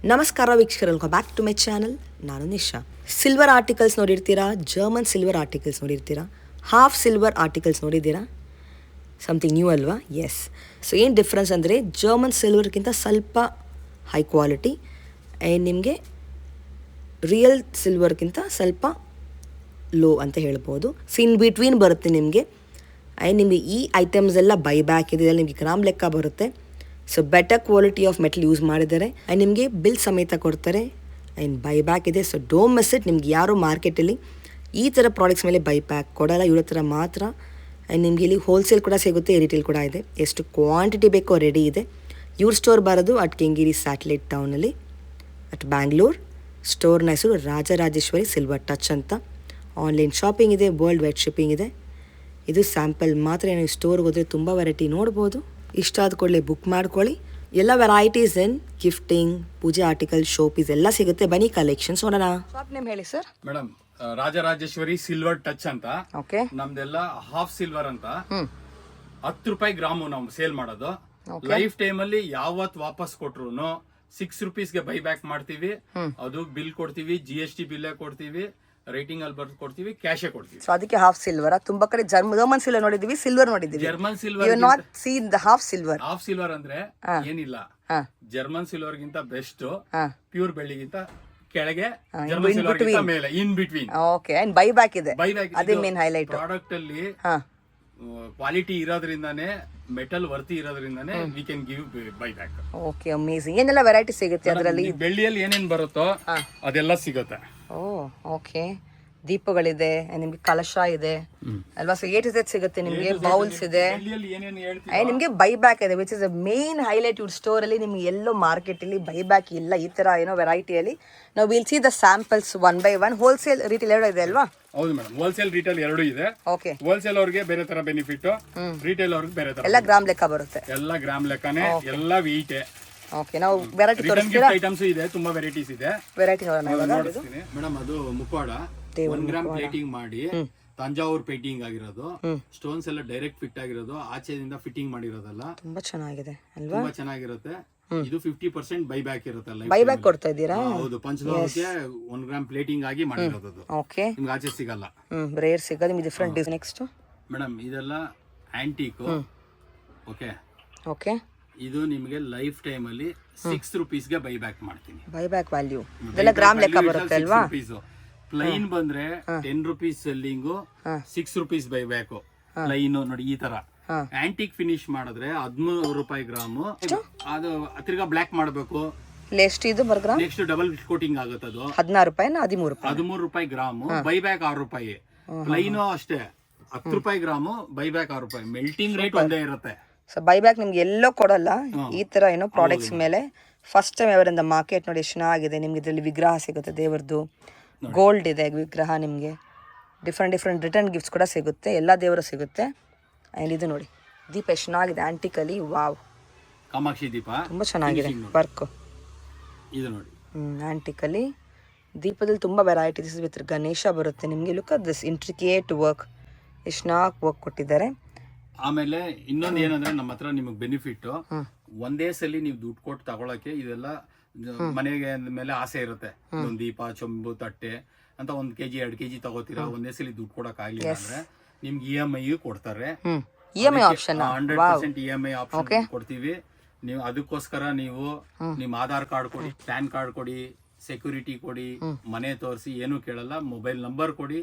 ನಮಸ್ಕಾರ ವೀಕ್ಷಕರು, welcome back to my channel. ನಾನು ನಿಶಾ. ಸಿಲ್ವರ್ ಆರ್ಟಿಕಲ್ಸ್ ನೋಡಿರ್ತೀರಾ, ಜರ್ಮನ್ ಸಿಲ್ವರ್ ಆರ್ಟಿಕಲ್ಸ್ ನೋಡಿರ್ತೀರಾ, ಹಾಫ್ ಸಿಲ್ವರ್ ಆರ್ಟಿಕಲ್ಸ್ ನೋಡಿದ್ದೀರಾ. ಸಮಥಿಂಗ್ ನ್ಯೂ ಅಲ್ವಾ? ಎಸ್. ಸೊ ಏನು ಡಿಫ್ರೆನ್ಸ್ ಅಂದರೆ ಜರ್ಮನ್ ಸಿಲ್ವರ್ಗಿಂತ ಸ್ವಲ್ಪ ಹೈ ಕ್ವಾಲಿಟಿ ಆ್ಯಂಡ್ ನಿಮಗೆ ರಿಯಲ್ ಸಿಲ್ವರ್ಗಿಂತ ಸ್ವಲ್ಪ ಲೋ ಅಂತ ಹೇಳ್ಬೋದು. ಸೊ ಇನ್ ಬಿಟ್ವೀನ್ ಬರುತ್ತೆ ನಿಮಗೆ. ಆ್ಯಂಡ್ ನಿಮಗೆ ಈ ಐಟಮ್ಸ್ ಎಲ್ಲ ಬೈ ಬ್ಯಾಕ್ ಇದೆ, ನಿಮಗೆ ಗ್ರಾಮ್ ಲೆಕ್ಕ ಬರುತ್ತೆ. So better quality of metal use ಮಾಡಿದ್ದಾರೆ ಆ್ಯಂಡ್ ನಿಮಗೆ ಬಿಲ್ ಸಮೇತ ಕೊಡ್ತಾರೆ ಆ್ಯಂಡ್ ಬೈ ಬ್ಯಾಕ್ ಇದೆ. So don't miss it. ನಿಮ್ಗೆ ಯಾರು ಮಾರ್ಕೆಟಲ್ಲಿ ಈ ಥರ ಪ್ರಾಡಕ್ಟ್ಸ್ ಮೇಲೆ ಬೈ ಬ್ಯಾಕ್ ಕೊಡೋಲ್ಲ, ಇವ್ರ ಹತ್ರ ಮಾತ್ರ. ಆ್ಯಂಡ್ ನಿಮಗೆ ಇಲ್ಲಿ ಹೋಲ್ಸೇಲ್ ಕೂಡ ಸಿಗುತ್ತೆ, ರಿಟೇಲ್ ಕೂಡ ಇದೆ. ಎಷ್ಟು ಕ್ವಾಂಟಿಟಿ ಬೇಕೋ ರೆಡಿ ಇದೆ. ಇವ್ರ ಸ್ಟೋರ್ ಬರೋದು ಅಟ್ ಕೆಂಗೇರಿ ಸ್ಯಾಟಲೈಟ್ ಟೌನಲ್ಲಿ ಅಟ್ ಬ್ಯಾಂಗ್ಳೂರ್. ಸ್ಟೋರ್ನ ಹೆಸರು ರಾಜರಾಜೇಶ್ವರಿ ಸಿಲ್ವರ್ ಟಚ್ ಅಂತ. ಆನ್ಲೈನ್ ಶಾಪಿಂಗ್ ಇದೆ, ವರ್ಲ್ಡ್ ವೈಡ್ ಶಿಪ್ಪಿಂಗ್ ಇದೆ. ಇದು ಸ್ಯಾಂಪಲ್ ಮಾತ್ರ. ನೀವು ಸ್ಟೋರ್ಗೆ ಹೋದರೆ ತುಂಬ ವೆರೈಟಿ ನೋಡ್ಬೋದು. ಇಷ್ಟ ಆದ ಕೂಡಲೇ ಬುಕ್ ಮಾಡ್ಕೊಳ್ಳಿ. ಎಲ್ಲ ವೆರೈಟೀಸ್ ಇನ್ ಗಿಫ್ಟಿಂಗ್, ಪೂಜೆ ಆರ್ಟಿಕಲ್, ಶೋ ಪೀಸ್ ಎಲ್ಲ ಸಿಗುತ್ತೆ. ಬನ್ನಿ ಕಲೆಕ್ಷನ್ಸ್ ನೋಡೋಣ. ಶಾಪ್ ನೇಮ್ ಹೇಳಿ sir. Madam, Rajarajeshwari silver touch ಅಂತ. ಓಕೆ. ನಮ್ದೆಲ್ಲ ಹಾಫ್ ಸಿಲ್ವರ್ ಅಂತ 10 ರೂಪಾಯಿ ಗ್ರಾಮು ನಾವು ಸೇಲ್ ಮಾಡೋದು. ಲೈಫ್ ಟೈಮ್ ಅಲ್ಲಿ ಯಾವತ್ ವಾಪಸ್ ಕೊಟ್ರು ₹6 ಗೆ ಬೈ ಬ್ಯಾಕ್ ಮಾಡ್ತೀವಿ. ಅದು ಬಿಲ್ ಕೊಡ್ತೀವಿ, GST ಬಿಲ್ ಕೊಡ್ತೀವಿ, ರೇಟಿಂಗ್ ಅಲ್ಲಿ ಬರ್ದು ಕೊಡ್ತೀವಿ, ಕ್ಯಾಶೇ ಕೊಡ್ತೀವಿ. ಸೊ ಅದಕ್ಕೆ ಹಾಫ್ ಸಿಲ್ವರ್. ತುಂಬಾ ಕಡೆ ಜರ್ಮನ್ ಸಿಲ್ವರ್ ನೋಡಿದೀವಿ, ಸಿಲ್ವರ್ ನೋಡಿದೀವಿ. German silver not seen the half silver. Half silver ಅಂದ್ರೆ ಏನಿಲ್ಲ, ಜರ್ಮನ್ ಸಿಲ್ವರ್ ಗಿಂತ ಬೆಸ್ಟ್, ಪ್ಯೂರ್ ಬೆಳ್ಳಿಗಿಂತ ಕೆಳಗೆ, ಜರ್ಮನ್ ಸಿಲ್ವರ್ ಗಿಂತ ಮೇಲೆ, in between. Okay. And buy back ಇದೆ, ಅದೇ ಮೇನ್ ಹೈಲೈಟ್. ಪ್ರಾಡಕ್ಟ್ ಅಲ್ಲಿ ಕ್ವಾಲಿಟಿ ಇರೋದ್ರಿಂದಾನೇ, ಮೆಟಲ್ ವರ್ತಿ ಇರೋದ್ರಿಂದಾನೇ we can give buy back. Okay, amazing. ಏನೆಲ್ಲ ವೆರೈಟಿ ಸಿಗುತ್ತೆ ಅದರಲ್ಲಿ? ಬೆಳ್ಳಿಯಲ್ಲಿ ಏನೇನ್ ಬರುತ್ತೋ ಅದೆಲ್ಲ ಸಿಗುತ್ತೆ. ಓ ಓಕೆ. ದೀಪಗಳಿದೆ, ನಿಮ್ಗೆ ಕಲಶ ಇದೆ ಅಲ್ವಾ? ಸೊ ಏಟ್ ಇಸ್ ಸಿಗುತ್ತೆ ನಿಮ್ಗೆ. ಬೌಲ್ಸ್ ಇದೆ, ನಿಮ್ಗೆ ಬೈ ಬ್ಯಾಕ್ ಇದೆ, which is a main highlight ಇವ್ರ ಸ್ಟೋರ್ ಅಲ್ಲಿ. ನಿಮ್ಗೆ ಎಲ್ಲೋ ಮಾರ್ಕೆಟ್ ಅಲ್ಲಿ ಬೈ ಬ್ಯಾಕ್ ಇಲ್ಲ ಈ ತರ ಏನೋ ವೆರೈಟಿಯಲ್ಲಿ. ನಾವು will see the samples one by one. Wholesale retail ಎರಡು ಇದೆ ಅಲ್ವಾ? ಹೌದು ಮೇಡಮ್, ಹೋಲ್ಸೇಲ್ ರಿಟೇಲ್ ಎರಡು ಇದೆ. ಓಕೆ. ಹೋಲ್ಸೇಲ್ ಅವ್ರಿಗೆ ಬೇರೆ ತರ ಬೆನಿಫಿಟ್, ರಿಟೇಲ್ ಅವ್ರಿಗೆ ಬೇರೆ ತರ. ಎಲ್ಲ ಗ್ರಾಮ್ ಲೆಕ್ಕ ಬರುತ್ತೆ. ಎಲ್ಲ ಗ್ರಾಮ್ ಲೆಕ್ಕನೇ, ಎಲ್ಲ ವೀಟೆ. ಓಕೆ. ನಾವು ವೆರೈಟಿ ತೋರಿಸ್ತೀರಾ? ಐಟಮ್ಸ್ ಇದೆ, ತುಂಬಾ ವೆರೈಟೀಸ್ ಇದೆ. ವೆರೈಟಿ ನೋಡೋಣ ಮೇಡಮ್. ಅದು ಮುಖವಾಡ 1 ಗ್ರಾಮ್ ಪ್ಲೇಟಿಂಗ್ ಮಾಡಿ, ತಂಜಾವೂರ್ ಪೇಂಟಿಂಗ್ ಆಗಿರೋದು. ಸ್ಟೋನ್ಸ್ ಎಲ್ಲ ಡೈರೆಕ್ಟ್ ಫಿಟ್ ಆಗಿರೋದು, ಆಚೆದಿಂದ ಫಿಟ್ಟಿಂಗ್ ಮಾಡಿರೋದಲ್ಲ. ತುಂಬಾ ಚೆನ್ನಾಗಿದೆ ಅಲ್ವಾ? ತುಂಬಾ ಚೆನ್ನಾಗಿರುತ್ತೆ. ಇದು 50% ಬೈ ಬ್ಯಾಕ್ ಇರುತ್ತೆ. ಬೈ ಬ್ಯಾಕ್ ಕೊಡ್ತಾ ಇದ್ದೀರಾ? ಹೌದು. ಪಂಚಲೋಹಕ್ಕೆ 1 ಗ್ರಾಮ್ ಪ್ಲೇಟಿಂಗ್ ಆಗಿ ಮಾಡಿರೋದು. ಓಕೆ. ನಿಮ್ಗೆ ಆಚೆ ಸಿಗಲ್ಲ, ರೇರ್ ಸಿಗೋದು. ನಿಮ್ಗೆ ಡಿಫರೆಂಟ್ ಡಿಸೈನ್. ನೆಕ್ಸ್ಟ್ ಮೇಡಮ್, ಇದೆಲ್ಲ ಆಂಟಿಕ್. ಓಕೆ. ಓಕೆ. ಇದು ನಿಮಗೆ ಲೈಫ್ ಟೈಮ್ ಅಲ್ಲಿ ₹6 ಗೆ ಬೈ ಬ್ಯಾಕ್ ಮಾಡ್ತೀನಿ. ಬೈ ಬ್ಯಾಕ್ ವ್ಯಾಲ್ಯೂ ಇದೆಲ್ಲ ಗ್ರಾಮ್ ಲೆಕ್ಕ ಬರುತ್ತೆ ಅಲ್ವಾ? ಪ್ಲೈನ್ ಬಂದ್ರೆ ₹10 ಸೆಲ್ಲಿಂಗ್, ₹6 ಬೈ ಬ್ಯಾಕ್. ಪ್ಲೈನ್ ನೋಡಿ ಈ ತರ. ಆಂಟಿಕ್ ಫಿನಿಶ್ ಮಾಡಿದ್ರೆ ₹13 ಗ್ರಾಮು. ಅದು ತಿರ್ಗಾ ಬ್ಲಾಕ್ ಮಾಡಬೇಕು. ಎಷ್ಟು ಇದು ಬರ್ಗ್ರಾಮ್? ನೆಕ್ಸ್ಟ್ ಡಬಲ್ ಕೋಟಿಂಗ್ ಆಗುತ್ತೆ. ಅದು ₹16 ₹13 ಗ್ರಾಮು. Buy back ₹6. ಪ್ಲೈನು ಅಷ್ಟೇ, ₹10 gram. Buy back ₹6. Melting rate ಒಂದೇ ಇರುತ್ತೆ. ಸೊ ಬೈ ಬ್ಯಾಕ್ ನಿಮ್ಗೆ ಎಲ್ಲೋ ಕೊಡಲ್ಲ ಈ ತರ ಏನೋ ಪ್ರಾಡಕ್ಟ್ಸ್ ಮೇಲೆ. ಫಸ್ಟ್ ಟೈಮ್ ಅವರಿಂದ ಮಾರ್ಕೆಟ್ ನೋಡಿ ಎಷ್ಟು ಚೆನ್ನಾಗಿದೆ. ನಿಮ್ಗೆ ಇದರಲ್ಲಿ ವಿಗ್ರಹ ಸಿಗುತ್ತೆ, ದೇವರದ್ದು. ಗೋಲ್ಡ್ ಇದೆ ವಿಗ್ರಹ. ನಿಮಗೆ ಡಿಫ್ರೆಂಟ್ ರಿಟರ್ನ್ ಗಿಫ್ಟ್ಸ್ ಕೂಡ ಸಿಗುತ್ತೆ, ಎಲ್ಲ ದೇವರು ಸಿಗುತ್ತೆ. ಆ್ಯಂಡ್ ಇದು ನೋಡಿ, ದೀಪ ಎಷ್ಟು ಚೆನ್ನಾಗಿದೆ ಆಂಟಿಕಲಿ. ವಾವ್, ಕಾಮಾಕ್ಷಿ ದೀಪ ತುಂಬ ಚೆನ್ನಾಗಿದೆ ವರ್ಕ್. ಇದು ನೋಡಿ ಆಂಟಿಕಲಿ ದೀಪದಲ್ಲಿ ತುಂಬ ವೆರೈಟೀಸ್ ವಿತ್ ಗಣೇಶ ಬರುತ್ತೆ ನಿಮಗೆ. Look at this intricate work, ಎಷ್ಟು ಚೆನ್ನಾಗಿ ವರ್ಕ್ ಕೊಟ್ಟಿದ್ದಾರೆ. ಆಮೇಲೆ ಇನ್ನೊಂದು ಏನಂದ್ರೆ, ನಮ್ಮ ಹತ್ರ ನಿಮಗೆ ಬೆನಿಫಿಟ್, ಒಂದೇ ಸಲ ನೀವು ದುಡ್ಡು ಕೊಟ್ಟು ತಗೊಳಕ್ಕೆ. ಇದೆಲ್ಲ ಮನೆಗೆ ಮೇಲೆ ಆಸೆ ಇರುತ್ತೆ. ಒಂದು ದೀಪ, ಚೊಂಬು, ತಟ್ಟೆ ಅಂತ 1 kg 2 kg ತಗೋತೀರಾ. ಒಂದೇ ಸಲ ದುಡ್ಡು ಕೊಡಕ್ ಆಗ್ಲಿಲ್ಲ ಅಂದ್ರೆ ನಿಮ್ಗೆ EMI ಕೊಡ್ತಾರೆ. EMI ಆಪ್ಷನ್ 100% EMI ಆಪ್ಷನ್ ಕೊಡ್ತೀವಿ. ನೀವು ಅದಕ್ಕೋಸ್ಕರ ನೀವು ನಿಮ್ ಆಧಾರ್ ಕಾರ್ಡ್ ಕೊಡಿ, ಪ್ಯಾನ್ ಕಾರ್ಡ್ ಕೊಡಿ, ಸೆಕ್ಯೂರಿಟಿ ಕೊಡಿ, ಮನೆ ತೋರಿಸಿ, ಏನು ಕೇಳಲ್ಲ. ಮೊಬೈಲ್ ನಂಬರ್ ಕೊಡಿ,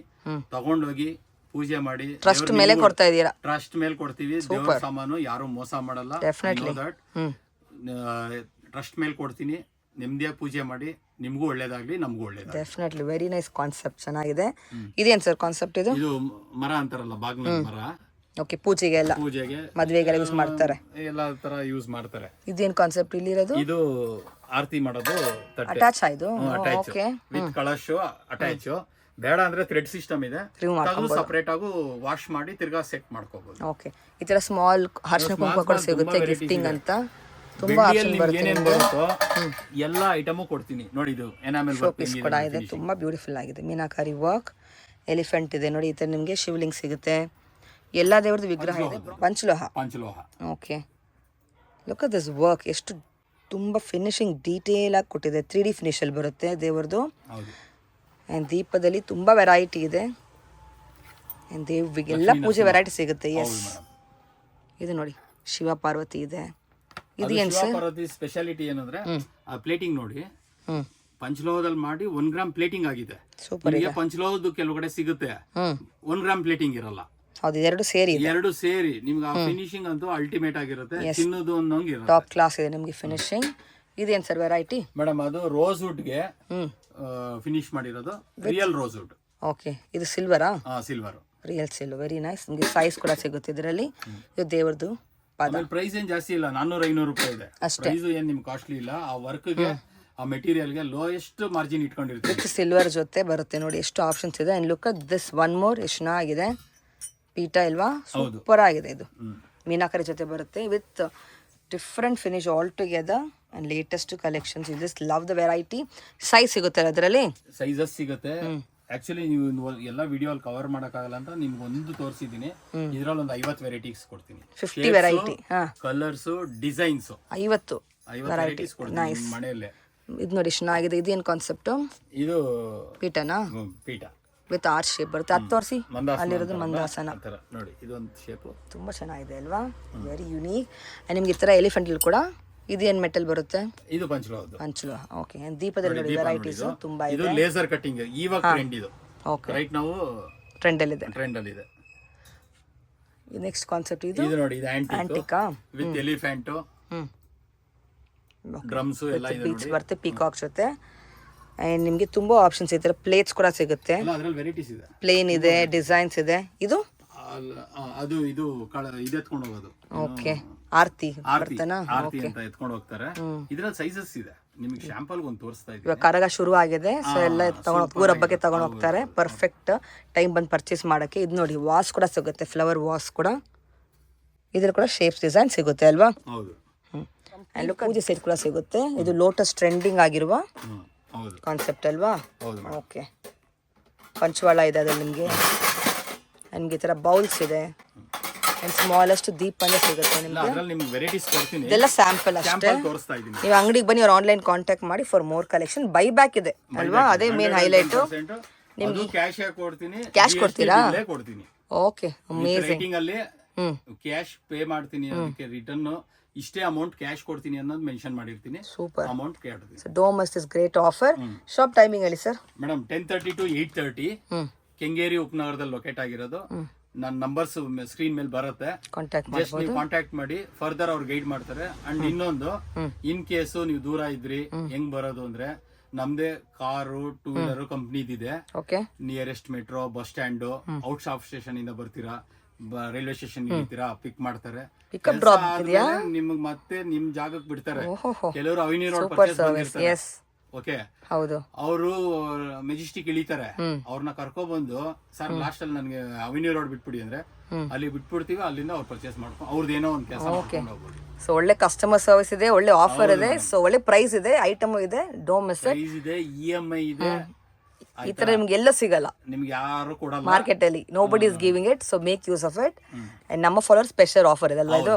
ತಗೊಂಡೋಗಿ ಪೂಜೆ ಮಾಡಿ. ಟ್ರಸ್ಟ್ ಮೇಲೆ ಕೊಡ್ತಾ ಇದೀರಾ? ಟ್ರಸ್ಟ್ ಮೇಲೆ ಕೊಡ್ತೀವಿ. ದೇವರ ಸಾಮಾನು ಯಾರು ಮೋಸ ಮಾಡಲ್ಲ. ಟ್ರಸ್ಟ್ ಮೇಲೆ ಕೊಡ್ತೀನಿ. ನೆಮ್ಮದಿಯಾಗಿ ಪೂಜೆ ಮಾಡಿ. ನಿಮ್ಗೂ ಒಳ್ಳೇದಾಗ್ಲಿ, ನಮಗೂ ಒಳ್ಳೇದಾಗ್ಲಿ. ಡೆಫಿನೆಟ್ಲಿ ವೆರಿ ನೈಸ್ ಕಾನ್ಸೆಪ್ಟ್, ಚೆನ್ನಾಗಿದೆ. ಇದೇನ್ ಸರ್ ಕಾನ್ಸೆಪ್ಟ್ ಇದು? ಇದು ಮರ ಅಂತಾರಲ್ಲ, ಬಾಗ್ಲ ಮರ. ಓಕೆ. ಪೂಜೆಗೆ ಮದ್ವೆಗೆಲ್ಲ ಯೂಸ್ ಮಾಡ್ತಾರೆ, ಎಲ್ಲ ತರ ಯೂಸ್ ಮಾಡ್ತಾರೆ. ಇದೇನ್ ಕಾನ್ಸೆಪ್ಟ್ ಇಲ್ಲಿ ಇರೋದು? ಇದು ಆರತಿ ಮಾಡೋದು ಅಟ್ಯಾಚ್ ಆಯ್ತು. ಓಕೆ. With kalash attach. ಬೇಡ ಅಂದ್ರೆ ಥ್ರೆಡ್ ಸಿಸ್ಟಮ್ ಇದೆ, ಸಪರೇಟ್ ಆಗಿ ವಾಶ್ ಮಾಡಿ ತಿರ್ಗಾ ಸೆಟ್ ಮಾಡ್ಕೋಬಹುದು. ಓಕೆ. ಈ ತರ ಸ್ಮಾಲ್ ಅರಿಶಿನ ಕುಂಕುಮ ಕೂಡ ಸಿಗುತ್ತೆ ಗಿಫ್ಟಿಂಗ್ ಅಂತ. ತುಂಬಾ ಆಪ್ಷನ್ ಬರುತ್ತೆ. ಎಲ್ಲ ಐಟಮ್ ಕೊಡ್ತೀನಿ ನೋಡಿ. ಇದು ಎನಾಮೆಲ್ ಶೋ ಪೀಸ್ ಕೂಡ ಇದೆ, ತುಂಬಾ ಬ್ಯೂಟಿಫುಲ್ ಆಗಿದೆ. ಮೀನಾಕಾರಿ ವರ್ಕ್, ಎಲಿಫೆಂಟ್ ಇದೆ ನೋಡಿ. ಈ ತರ ನಿಮ್ಗೆ ಶಿವಲಿಂಗ್ ಸಿಗುತ್ತೆ, ಎಲ್ಲಾ ದೇವರದ್ದು ವಿಗ್ರಹ ಇದೆ. ಪಂಚಲೋಹ. ಪಂಚಲೋಹ. Okay. Look at this work, ಎಷ್ಟು ತುಂಬ ಫಿನಿಶಿಂಗ್ ಡೀಟೇಲಾಗಿ ಕೊಟ್ಟಿದೆ. 3D ಫಿನಿಷಲ್ಲಿ ಬರುತ್ತೆ ದೇವ್ರದ್ದು. ಹೌದು. ಆ್ಯಂಡ್ ದೀಪದಲ್ಲಿ ತುಂಬ ವೆರೈಟಿ ಇದೆ. ಆ್ಯಂಡ್ ದೇವಿಗೆಲ್ಲ ಪೂಜೆ ವೆರೈಟಿ ಸಿಗುತ್ತೆ. ಎಸ್, ಇದು ನೋಡಿ ಶಿವ ಪಾರ್ವತಿ ಇದೆ. ಇದು ಏನು ಸರ್? ಪಾರ್ವತಿ ಸ್ಪೆಷಾಲಿಟಿ ಏನಂದ್ರೆ ಆ ಪ್ಲೇಟಿಂಗ್ ನೋಡಿ, ಹ್ಞೂ ಪಂಚಲೋಹದಲ್ಲಿ ಮಾಡಿ 1 ಗ್ರಾಮ್ ಪ್ಲೇಟಿಂಗ್ ಆಗಿದೆ. ಸೂಪರ್. ನಿಮಗೆ ಪಂಚಲೋಹದ್ದು ಕೆಲವು ಸಿಗುತ್ತೆ, 1 ಗ್ರಾಮ್ ಪ್ಲೇಟಿಂಗ್ ಇರಲ್ಲ. ಹೌದು, ಎರಡು ಸೇರಿ ಇದೆ. ಎರಡು ಸೇರಿ ನಿಮ್ಗೆ ಆ ಫಿನಿಶಿಂಗ್ ಅಂತೂ ಅಲ್ಟಿಮೇಟ್ ಆಗಿರುತ್ತೆ. ತಿನ್ನೋದು ಅನ್ನೋಂಗೆ ಇರುತ್ತೆ. ಟಾಪ್ ಕ್ಲಾಸ್ ಇದೆ ನಿಮಗೆ ಫಿನಿಶಿಂಗ್. ಇದೇನು ಸರ್ ವೆರೈಟಿ? ಮೇಡಮ್ ಅದು ರೋಸ್ ವುಡ್ಗೆ ಫಿನಿಶ್ ಮಾಡಿರೋದು, ರಿಯಲ್ ರೋಸ್ ವುಡ್. ಓಕೆ, ಇದು ಸಿಲ್ವರಾ? Silver, real silver. Very nice. ನಿಮಗೆ ಸೈಜ್ ಕೂಡ ಸಿಗುತ್ತೆ ಇದರಲ್ಲಿ. ಇದು ದೇವ್ರದ್ದು ಪಾದ. ಪ್ರೈಸ್ ಏನ್ ಜಾಸ್ತಿ ಇಲ್ಲ, 400-500 ರೂಪಾಯಿ ಇದೆ ಅಷ್ಟೇ. ಪ್ರೈಸ್ ಏನ್ ನಿಮ್ಗೆ ಕಾಸ್ಟ್ಲಿ ಇಲ್ಲ. ಆ ವರ್ಕ್ಗೆ ಆ ಮೆಟೀರಿಯಲ್ಗೆ ಲೋಯೆಸ್ಟ್ ಮಾರ್ಜಿನ್ ಇಟ್ಕೊಂಡಿರ್ತೀವಿ. ವಿತ್ ಸಿಲ್ವರ್ ಜೊತೆ ಬರುತ್ತೆ ನೋಡಿ, ಎಷ್ಟು ಆಪ್ಷನ್ಸ್ ಇದೆ. And look at this one more, ಎಷ್ಟು ಚೆನ್ನಾಗಿದೆ ಪೀಠ ಇಲ್ವಾ? ಸೂಪರ್ ಆಗಿದೆ. ಇದು ಮೀನಾಕರಿ ಜೊತೆ ಬರುತ್ತೆ with different finish all together and latest collections. You just love the variety. Size ಸಿಗುತ್ತೆ ಅದರಲ್ಲಿ? ಸೈಜಸ್ ಸಿಗುತ್ತೆ. ಆಕ್ಚುಲಿ ನೀವು ಎಲ್ಲ ವಿಡಿಯೋ ಅಲ್ಲಿ ಕವರ್ ಮಾಡಕ್ಕಾಗಲ್ಲ ಅಂತ ನಿಮ್ಗೆ ಒಂದು ತೋರಿಸಿದೀನಿ. ಇದ್ರಲ್ಲಿ ಒಂದು 50 ವೆರೈಟೀಸ್ ಕೊಡ್ತೀನಿ. 50 ವೆರೈಟಿ, ಕಲರ್ಸ್, ಡಿಸೈನ್ಸ್ 50 ವೆರೈಟೀಸ್ ಕೊಡ್ತೀನಿ ಮನೆಯಲ್ಲೇ. ಇದು ನೋಡಿ ಚೆನ್ನಾಗಿದೆ. ಇದೇನು ಕಾನ್ಸೆಪ್ಟ್? ಇದು ಪೀಠನಾ? ಪೀಠ ವಿತ್ ಆರ್ ಶೇಪ್ ಬರುತ್ತೆ. ಅದು ತೋರಿಸಿ. ಅಲ್ಲಿರೋದು ಮಂದಾಸನ ನೋಡಿ, ಇದೊಂದು ಶೇಪ್ ತುಂಬ ಚೆನ್ನಾಗಿದೆ ಅಲ್ವಾ? Very unique. ಆ್ಯಂಡ್ ನಿಮ್ಗೆ ಈ ಥರ ಎಲಿಫೆಂಟ್ ಕೂಡ ಇದು ಏನು ಮೆಟಲ್ ಬರುತ್ತೆ? ಇದು ಪಂಚಲೋಹದ್ದು. ಪಂಚಲೋಹ. ಓಕೆ. ದೀಪದಲ್ಲಿ ನೋಡಿ ವೆರೈಟೀಸ್ ತುಂಬಾ ಇದೆ. ಇದು ಲೇಸರ್ ಕಟ್ಟಿಂಗ್ ಇವಾಗ ಟ್ರೆಂಡ್ ಇದು. ಓಕೆ, ರೈಟ್ ನಾವು ಟ್ರೆಂಡ್ ಅಲ್ಲಿ ಇದೆ. ನೆಕ್ಸ್ಟ್ ಕಾನ್ಸೆಪ್ಟ್ ಇದು ನೋಡಿ, ಇದು ಆಂಟಿಕಾ ವಿತ್ ಎಲಿಫೆಂಟ್, ಡ್ರಮ್ಸ್ ಎಲ್ಲ ಇದೆ ಬೀಚ್ ಬರುತ್ತೆ ಪೀಕಾಕ್ ಜೊತೆ. ಆ್ಯಂಡ್ ನಿಮಗೆ ತುಂಬ ಆಪ್ಷನ್ಸ್ ಇದೆ. ಪ್ಲೇಟ್ಸ್ ಕೂಡ ಸಿಗುತ್ತೆ. ಅದ್ರಲ್ಲಿ ವೆರೈಟೀಸ್ ಇದೆ. ಪ್ಲೇನ್ ಇದೆ, ಡಿಸೈನ್ಸ್ ಇದೆ. ಇದು ಅದು ಇದು ಎತ್ಕೊಂಡು ಹೋಗೋದು. ಓಕೆ, ಆರ್ತಿ ಬರ್ತನಾ? ಆರ್ತಿ ಅಂತ ಎತ್ಕೊಂಡು ಹೋಗ್ತಾರೆ. ಇದ್ರಲ್ಲಿ ಸೈಜಸ್ ಇದೆ. ನಿಮಗೆ ಶಾಂಪಲ್ ಒಂದು ತೋರಿಸ್ತಾ ಇದ್ದೀನಿ. ಇವಾಗ ಕರಗ ಶುರು ಆಗಿದೆ, ಸೊ ಎಲ್ಲ ತಗೊಂಡು ಊರ ಹಬ್ಬಕ್ಕೆ ತಗೊಂಡು ಹೋಗ್ತಾರೆ. ಪರ್ಫೆಕ್ಟ್ ಟೈಮ್ ಬಂದು ಪರ್ಚೇಸ್ ಮಾಡೋಕ್ಕೆ. ಇದು ನೋಡಿ, ವಾಸ್ ಕೂಡ ಸಿಗುತ್ತೆ, ಫ್ಲವರ್ ವಾಸ್ ಕೂಡ. ಇದ್ರ ಕೂಡ ಶೇಪ್ಸ್ ಡಿಸೈನ್ ಸಿಗುತ್ತೆ ಅಲ್ವಾ? ಹೌದು. ಆ್ಯಂಡ್ ಪೂಜೆ ಸೆಟ್ ಕೂಡ ಸಿಗುತ್ತೆ. ಇದು ಲೋಟಸ್ ಟ್ರೆಂಡಿಂಗ್ ಆಗಿರುವ ಕಾನ್ಸೆಪ್ಟ್ ಅಲ್ವಾ? ಓಕೆ. ಪಂಚವಾಳ ಇದೆ ಅದ್ರಲ್ಲಿ ನಿಮಗೆ. ನಿಮಗೆ ಈ ಥರ ಬೌಲ್ಸ್ ಇದೆ. ಆ್ಯಂಡ್ ಸ್ಮಾಲೆಸ್ಟ್ ದೀಪನೇ ಸಿಗುತ್ತೆ ನಿಮಗೆ. ಇದೆಲ್ಲ ಸ್ಯಾಂಪಲ್ ಅಷ್ಟೇ. ನೀವು ಅಂಗಡಿಗೆ ಬನ್ನಿ, ಅವ್ರು ಆನ್ಲೈನ್ ಕಾಂಟ್ಯಾಕ್ಟ್ ಮಾಡಿ for more collection. By back ಇದೆ ಅಲ್ವಾ? ಅದೇ ಮೇನ್ ಹೈಲೈಟ್. ನಿಮ್ಗೆ ಕ್ಯಾಶ್ ಕೊಡ್ತೀರಾ? Okay, amazing. ಕ್ಯಾಶ್ ಪೇ ಮಾಡ್ತೀನಿ, ಅದಕ್ಕೆ ರಿಟರ್ನ್ ಇಷ್ಟೇ ಅಮೌಂಟ್ ಕ್ಯಾಶ್ ಕೊಡ್ತೀನಿ ಅನ್ನೋದು ಮೆನ್ಷನ್ ಮಾಡಿರ್ತೀನಿ. ಸೂಪರ್ ಅಮೌಂಟ್ ಕೇಳ್ತೀನಿ. ಡೋಮಸ್ is great offer. Shop timing ಹೇಳಿ ಸರ್. ಮೇಡಮ್ 10:30 to 8:30 ಕೆಂಗೇರಿ ಉಪನಗರದಲ್ಲಿ ಲೊಕೇಟ್ ಆಗಿರೋದು. ನನ್ನ ನಂಬರ್ಸ್ ಸ್ಕ್ರೀನ್ ಮೇಲೆ ಬರುತ್ತೆ, ಜಸ್ಟ್ ನೀವು ಕಾಂಟ್ಯಾಕ್ಟ್ ಮಾಡಿ. ಫರ್ದರ್ ಅವ್ರು ಗೈಡ್ ಮಾಡ್ತಾರೆ. ಅಂಡ್ ಇನ್ನೊಂದು, ಇನ್ ಕೇಸು ನೀವು ದೂರ ಇದ್ರಿ, ಹೆಂಗ್ ಬರೋದು ಅಂದ್ರೆ ನಮ್ದೇ ಕಾರು, 2 ವೀಲರ್ ಕಂಪ್ನಿದಿದೆ. Nearest metro, bus stand, out of station ಇಂದ ಬರ್ತೀರಾ, ರೈಲ್ವೆ ಸ್ಟೇಷನ್ ಇರ್ತೀರಾ, ಪಿಕ್ ಮಾಡ್ತಾರೆ. ನಿಮ್ಗೆ ಮತ್ತೆ ನಿಮ್ ಜಾಗಕ್ಕೆ ಬಿಡ್ತಾರೆ. ಕೆಲವರು ಅವಿನಿ ರೋಡ್ ಪರ್ಚೇಸ್ ಬಂದಿರ್ತಾರೆ. ಓಕೆ, ಹೌದು. ಅವರು ಮೆಜೆಸ್ಟಿಕ್ ಇಳಿತಾರೆ. ಅವ್ರನ್ನ ಕರ್ಕೊಬಂದು, ಸರ್ ಲಾಸ್ಟ್ ಅಲ್ಲಿ ನನ್ಗೆ ಅವಿನಿ ರೋಡ್ ಬಿಟ್ಬಿಡಿ ಅಂದ್ರೆ ಅಲ್ಲಿ ಬಿಟ್ಬಿಡ್ತೀವಿ. ಅಲ್ಲಿಂದ ಅವ್ರು ಪರ್ಚೇಸ್ ಮಾಡ್ಕೊಂಡು ಅವ್ರದ್ದೇನೋ ಒಂದು ಕೆಲಸ ಮಾಡ್ಕೊಂಡು ಹೋಗ್ಬೋದು. ಸೊ ಒಳ್ಳೆ ಕಸ್ಟಮರ್ ಸರ್ವಿಸ್ ಇದೆ, ಒಳ್ಳೆ ಆಫರ್ ಇದೆ, ಸೊ ಒಳ್ಳೆ ಪ್ರೈಸ್ ಇದೆ, ಐಟಮ್ ಇದೆ, ಡೋಂಟ್ ಮಿಸ್ ಇಟ್. ಪ್ರೈಸ್ ಇದೆ, EMI ಇದೆ. ಈ ತರ ನಿಮ್ಗೆ ಎಲ್ಲ ಸಿಗಲ್ಲ ನಿಮ್ಗೆ, ಯಾರು ಕೊಡಲ್ಲ ಮಾರ್ಕೆಟ್ ಅಲ್ಲಿ. Nobody is giving it, so make use of it. And ನಮ್ಮ ಫಾಲೋವರ್ ಸ್ಪೆಷಲ್ ಆಫರ್ ಇದೆ ಅಲ್ವಾ ಇದು?